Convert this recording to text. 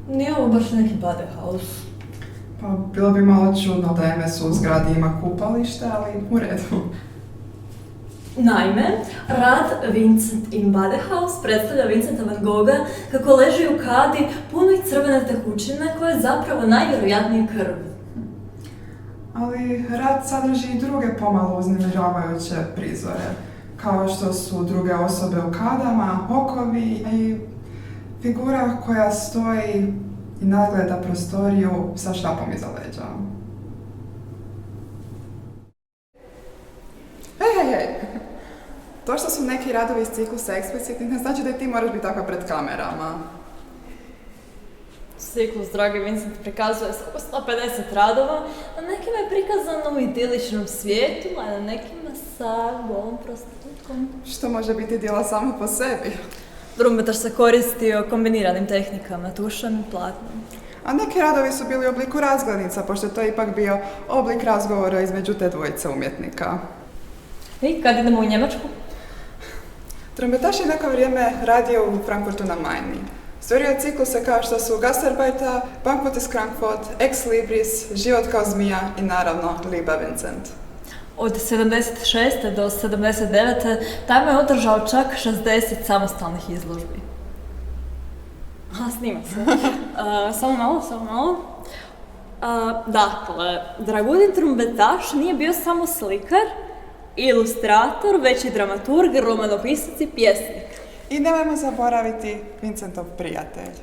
Nije ovo baš neki Badehaus. Pa bilo bi malo čudno da MS u zgradi ima kupalište, ali u redu. Naime, rad Vincent in Badehaus predstavlja Vincenta van Gogha kako leži u kadi punoj crvene tekućine koja je zapravo najvjerojatnije krv. Ali rad sadrži i druge pomalo uznemiravajuće prizore, kao što su druge osobe u kadama, okovi i figura koja stoji i nadgleda prostoriju sa štapom iza leđa. Hej! To što su neki radovi iz ciklusa eksplicitni ne znači da i ti moraš biti takva pred kamerama. Ciklus, dragi Vincent, prikazuje samo 150 radova, na nekima je prikazano u idiličnom svijetu, a na nekima sa golom prostitutkom. Što može biti djela samo po sebi. Drumbetaš se koristio kombiniranim tehnikama, tušom i platnom. A neki radovi su bili u obliku razglednica, pošto je to ipak bio oblik razgovora između te dvojice umjetnika. I kad idemo u Njemačku? Trumbetaš je neko vrijeme radio u Frankfurtu na Majni. Stvorio je cikluse kao što su Gastarbeiter, Banquet iz Frankfurt, Ex Libris, Život kao zmija i naravno Liba Vincent. Od 76. do 79. tamo je održao čak 60 samostalnih izložbi. Aha, snima se. Samo malo. Dakle, Dragutin Trumbetaš nije bio samo slikar, ilustrator, već i dramaturg, romanopisac i pjesnik. I nemojmo zaboraviti Vincentov prijatelj.